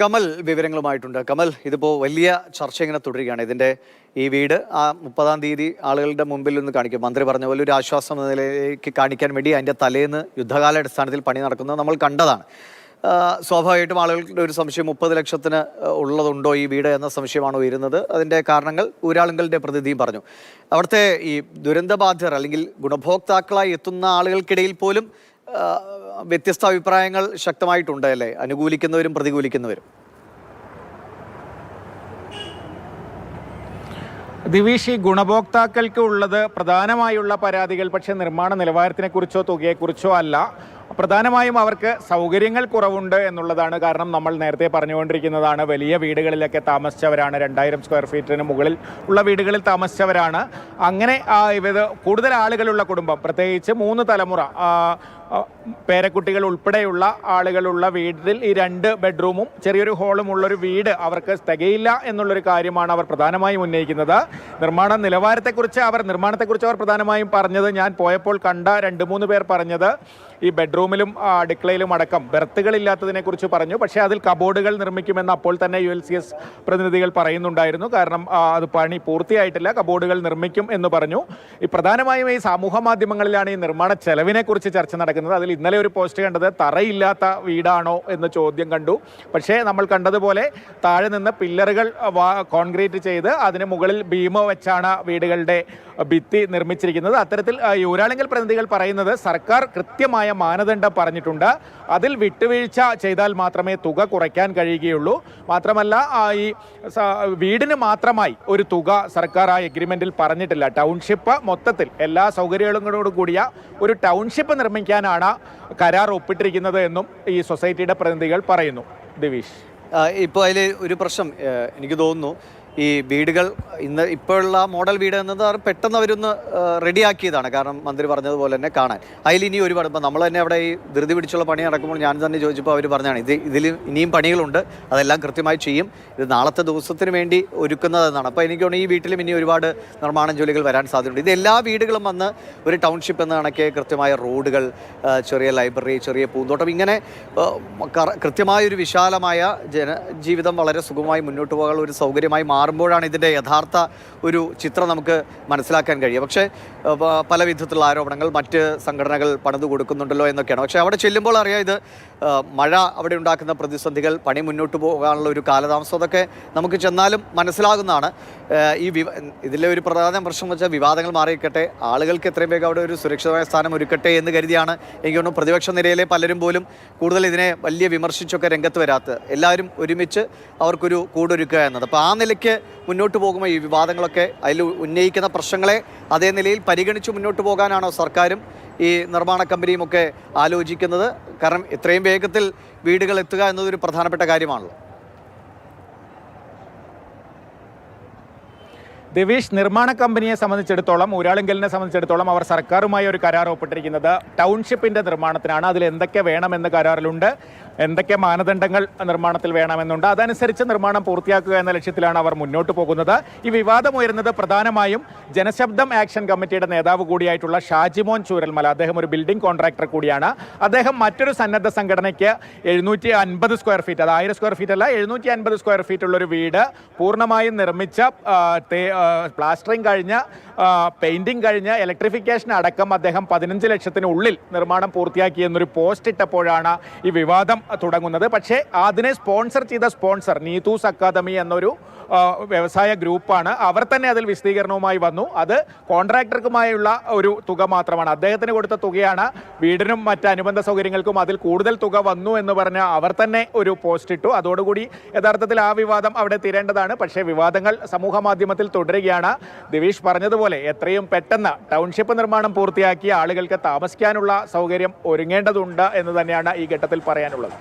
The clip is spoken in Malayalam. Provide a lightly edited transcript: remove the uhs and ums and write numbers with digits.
കമൽ വിവരങ്ങളുമായിട്ടുണ്ട്. കമൽ, ഇതിപ്പോൾ വലിയ ചർച്ച ഇങ്ങനെ തുടരുകയാണ്. ഈ വീട് 30-ാം തീയതി ആളുകളുടെ മുമ്പിൽ നിന്ന് കാണിക്കും. മന്ത്രി പറഞ്ഞ പോലെ ഒരു ആശ്വാസം എന്ന നിലയിലേക്ക് കാണിക്കാൻ വേണ്ടി അതിൻ്റെ തലേന്ന് യുദ്ധകാലാടിസ്ഥാനത്തിൽ പണി നടക്കുന്നത് നമ്മൾ കണ്ടതാണ്. സ്വാഭാവികമായിട്ടും ആളുകളുടെ ഒരു സംശയം 30 ലക്ഷത്തിന് ഉള്ളതുണ്ടോ ഈ വീട് എന്ന സംശയമാണ് ഉയരുന്നത്. അതിൻ്റെ കാരണങ്ങൾ ഊരാളുകളുടെ പ്രതിനിധിയും പറഞ്ഞു. അവിടുത്തെ ഈ ദുരന്തബാധിതർ അല്ലെങ്കിൽ ഗുണഭോക്താക്കളായി എത്തുന്ന ആളുകൾക്കിടയിൽ പോലും വ്യത്യസ്ത അഭിപ്രായങ്ങൾ ശക്തമായിട്ടുണ്ട് അല്ലേ? അനുകൂലിക്കുന്നവരും പ്രതികൂലിക്കുന്നവരും. ദിവിഷ്, ഗുണഭോക്താക്കൾക്ക് ഉള്ളത് പ്രധാനമായുള്ള പരാതികൾ പക്ഷേ നിർമ്മാണ നിലവാരത്തിനെക്കുറിച്ചോ തുകയെക്കുറിച്ചോ അല്ല. പ്രധാനമായും അവർക്ക് സൗകര്യങ്ങൾ കുറവുണ്ട് എന്നുള്ളതാണ്. കാരണം നമ്മൾ നേരത്തെ പറഞ്ഞുകൊണ്ടിരിക്കുന്നതാണ്, വലിയ വീടുകളിലൊക്കെ താമസിച്ചവരാണ്, 2000 സ്ക്വയർ ഫീറ്റിന് മുകളിൽ ഉള്ള വീടുകളിൽ താമസിച്ചവരാണ്. അങ്ങനെ ഇത് കൂടുതൽ ആളുകളുള്ള കുടുംബം, പ്രത്യേകിച്ച് 3 തലമുറ പേരക്കുട്ടികൾ ഉൾപ്പെടെയുള്ള ആളുകളുള്ള വീട്ടിൽ ഈ 2 ബെഡ്റൂമും ചെറിയൊരു ഹോളും ഉള്ളൊരു വീട് അവർക്ക് തികയില്ല എന്നുള്ളൊരു കാര്യമാണ് അവർ പ്രധാനമായും ഉന്നയിക്കുന്നത്. നിർമ്മാണത്തെക്കുറിച്ച് അവർ പ്രധാനമായും പറഞ്ഞത്, ഞാൻ പോയപ്പോൾ കണ്ട 2-3 പേർ പറഞ്ഞത് ഈ ബെഡ്റൂമിലും അടുക്കളയിലും അടക്കം ബെർത്തുകളില്ലാത്തതിനെക്കുറിച്ച് പറഞ്ഞു. പക്ഷേ അതിൽ കബോർഡുകൾ നിർമ്മിക്കുമെന്ന് അപ്പോൾ തന്നെ ULCS പ്രതിനിധികൾ പറയുന്നുണ്ടായിരുന്നു. കാരണം അത് പണി പൂർത്തിയായിട്ടില്ല, കബോർഡുകൾ നിർമ്മിക്കും എന്ന് പറഞ്ഞു. പ്രധാനമായും ഈ സമൂഹ മാധ്യമങ്ങളിലാണ് ഈ നിർമ്മാണ ചെലവിനെക്കുറിച്ച് ചർച്ച നടക്കുന്നത്. അതിൽ ഇന്നലെ ഒരു പോസ്റ്റ് കണ്ടത്, തറയില്ലാത്ത വീടാണോ എന്ന ചോദ്യം കണ്ടു. പക്ഷേ നമ്മൾ കണ്ടതുപോലെ താഴെ നിന്ന് പില്ലറുകൾ കോൺക്രീറ്റ് ചെയ്ത് അതിന് മുകളിൽ ബീം വെച്ചാണ് വീടുകളുടെ ഭിത്തി നിർമ്മിച്ചിരിക്കുന്നത്. അത്തരത്തിൽ ഊരാളുങ്കൽ പ്രതിനിധികൾ പറയുന്നത്, സർക്കാർ കൃത്യമായ മാനദണ്ഡം പറഞ്ഞിട്ടുണ്ട്, അതിൽ വിട്ടുവീഴ്ച ചെയ്താൽ മാത്രമേ തുക കുറയ്ക്കാൻ കഴിയുകയുള്ളൂ. മാത്രമല്ല, ഈ വീടിന് മാത്രമായി ഒരു തുക സർക്കാർ ആ എഗ്രിമെന്റിൽ പറഞ്ഞിട്ടില്ല. ടൗൺഷിപ്പ് മൊത്തത്തിൽ എല്ലാ സൗകര്യങ്ങളോടും കൂടിയ ഒരു ടൗൺഷിപ്പ് നിർമ്മിക്കാനാണ് കരാർ ഒപ്പിട്ടിരിക്കുന്നത് എന്നും ഈ സൊസൈറ്റിയുടെ പ്രതിനിധികൾ പറയുന്നു. ദിവിഷ്, ഇപ്പോൾ അതിൽ ഒരു പ്രശ്നം എനിക്ക് തോന്നുന്നു, ഈ വീടുകൾ ഇപ്പോഴുള്ള മോഡൽ വീട് എന്നത് പെട്ടെന്ന് അവരൊന്ന് റെഡിയാക്കിയതാണ്. കാരണം മന്ത്രി പറഞ്ഞതുപോലെ തന്നെ കാണാൻ അതിലിനി ഒരുപാട്, ഇപ്പം നമ്മൾ തന്നെ അവിടെ ഈ ധൃതി പിടിച്ചുള്ള പണി നടക്കുമ്പോൾ ഞാൻ തന്നെ ചോദിച്ചപ്പോൾ അവർ പറഞ്ഞാണ്, ഇതിൽ ഇനിയും പണികളുണ്ട്, അതെല്ലാം കൃത്യമായി ചെയ്യും, ഇത് നാളത്തെ ദിവസത്തിന് വേണ്ടി ഒരുക്കുന്നതെന്നാണ്. അപ്പോൾ എനിക്ക് തോന്നുന്നു ഈ വീട്ടിലും ഇനി ഒരുപാട് നിർമ്മാണ ജോലികൾ വരാൻ സാധ്യതയുണ്ട്. ഇത് എല്ലാ വീടുകളും വന്ന് ഒരു ടൗൺഷിപ്പ് എന്ന കണക്കെ കൃത്യമായ റോഡുകൾ, ചെറിയ ലൈബ്രറി, ചെറിയ പൂന്തോട്ടം, ഇങ്ങനെ കൃത്യമായൊരു വിശാലമായ ജനജീവിതം വളരെ സുഗമമായി മുന്നോട്ട് പോകാനുള്ള ഒരു സൗകര്യമായി മാറുമ്പോഴാണ് ഇതിൻ്റെ യഥാർത്ഥ ഒരു ചിത്രം നമുക്ക് മനസ്സിലാക്കാൻ കഴിയുക. പക്ഷേ പല വിധത്തിലുള്ള ആരോപണങ്ങൾ മറ്റ് സംഘടനകൾ പണിത് കൊടുക്കുന്നുണ്ടല്ലോ എന്നൊക്കെയാണ്. പക്ഷേ അവിടെ ചെല്ലുമ്പോൾ അറിയാം, ഇത് മഴ അവിടെ ഉണ്ടാക്കുന്ന പ്രതിസന്ധികൾ, പണി മുന്നോട്ട് പോകാനുള്ള ഒരു കാലതാമസം, അതൊക്കെ നമുക്ക് ചെന്നാലും മനസ്സിലാകുന്നതാണ്. ഇതിലെ ഒരു പ്രധാന പ്രശ്നം എന്ന് വെച്ചാൽ വിവാദങ്ങൾ മാറിയിരിക്കട്ടെ, ആളുകൾക്ക് എത്രയും വേഗം അവിടെ ഒരു സുരക്ഷിതമായ സ്ഥാനം ഒരുക്കട്ടെ എന്ന് കരുതിയാണ് എനിക്ക് തോന്നുന്നു പ്രതിപക്ഷ നിരയിലെ പലരും പോലും കൂടുതൽ ഇതിനെ വലിയ വിമർശിച്ചൊക്കെ രംഗത്ത് വരാത്തത്. എല്ലാവരും ഒരുമിച്ച് അവർക്കൊരു കൂടൊരുക്കുക എന്നത്. അപ്പോൾ ആ നിലയ്ക്ക് മുന്നോട്ട് പോകുമ്പോൾ ഈ വിവാദങ്ങളൊക്കെ, അതിൽ ഉന്നയിക്കുന്ന പ്രശ്നങ്ങളെ അതേ നിലയിൽ പരിഗണിച്ച് മുന്നോട്ട് പോകാനാണോ സർക്കാരും ഈ നിർമ്മാണ കമ്പനിയും ഒക്കെ ആലോചിക്കുന്നത്? കാരണം എത്രയും വേഗത്തിൽ വീടുകൾ എത്തുക എന്നതൊരു പ്രധാനപ്പെട്ട കാര്യമാണല്ലോ. ദിവിഷ്, നിർമ്മാണ കമ്പനിയെ സംബന്ധിച്ചിടത്തോളം, ഊരാളുങ്കലിനെ സംബന്ധിച്ചിടത്തോളം അവർ സർക്കാരുമായി ഒരു കരാർ ഒപ്പിട്ടിരിക്കുന്നത് ടൗൺഷിപ്പിൻ്റെ നിർമ്മാണത്തിനാണ്. അതിൽ എന്തൊക്കെ വേണമെന്ന് കരാറിലുണ്ട്, എന്തൊക്കെ മാനദണ്ഡങ്ങൾ നിർമ്മാണത്തിൽ വേണമെന്നുണ്ട്, അതനുസരിച്ച് നിർമ്മാണം പൂർത്തിയാക്കുക എന്ന ലക്ഷ്യത്തിലാണ് അവർ മുന്നോട്ട് പോകുന്നത്. ഈ വിവാദം ഉയരുന്നത് പ്രധാനമായും ജനശബ്ദം ആക്ഷൻ കമ്മിറ്റിയുടെ നേതാവ് കൂടിയായിട്ടുള്ള ഷാജിമോൻ ചൂരൽമല, അദ്ദേഹം ഒരു ബിൽഡിംഗ് കോൺട്രാക്ടർ കൂടിയാണ്. അദ്ദേഹം മറ്റൊരു സന്നദ്ധ സംഘടനയ്ക്ക് 750 സ്ക്വയർ ഫീറ്റ്, അത് 1000 സ്ക്വയർ ഫീറ്റ് അല്ല, 750 സ്ക്വയർ ഫീറ്റ് ഉള്ളൊരു വീട് പൂർണ്ണമായും നിർമ്മിച്ച, പ്ലാസ്റ്ററിങ് കഴിഞ്ഞ്, പെയിന്റിംഗ് കഴിഞ്ഞ്, ഇലക്ട്രിഫിക്കേഷൻ അടക്കം അദ്ദേഹം 15 ലക്ഷത്തിനുള്ളിൽ നിർമ്മാണം പൂർത്തിയാക്കി എന്നൊരു പോസ്റ്റ് ഇട്ടപ്പോഴാണ് ഈ വിവാദം തുടങ്ങുന്നത്. പക്ഷേ അതിനെ സ്പോൺസർ ചെയ്ത സ്പോൺസർ നീതൂസ് അക്കാദമി എന്നൊരു വ്യവസായ ഗ്രൂപ്പാണ്. അവർ തന്നെ അതിൽ വിശദീകരണവുമായി വന്നു. അത് കോൺട്രാക്ടർക്കുമായുള്ള ഒരു തുക മാത്രമാണ്, അദ്ദേഹത്തിന് കൊടുത്ത തുകയാണ്. വീടിനും മറ്റ് അനുബന്ധ സൗകര്യങ്ങൾക്കും അതിൽ കൂടുതൽ തുക വന്നു എന്ന് പറഞ്ഞ് അവർ തന്നെ ഒരു പോസ്റ്റ് ഇട്ടു. അതോടുകൂടി യഥാർത്ഥത്തിൽ ആ വിവാദം അവിടെ തീരേണ്ടതാണ്. പക്ഷേ വിവാദങ്ങൾ സമൂഹ മാധ്യമത്തിൽ തുടരുകയാണ്. ദിവിഷ് പറഞ്ഞതുപോലെ എത്രയും പെട്ടെന്ന് ടൗൺഷിപ്പ് നിർമ്മാണം പൂർത്തിയാക്കിയ ആളുകൾക്ക് താമസിക്കാനുള്ള സൗകര്യം ഒരുങ്ങേണ്ടതുണ്ട് എന്ന് തന്നെയാണ് ഈ ഘട്ടത്തിൽ പറയാനുള്ളത്.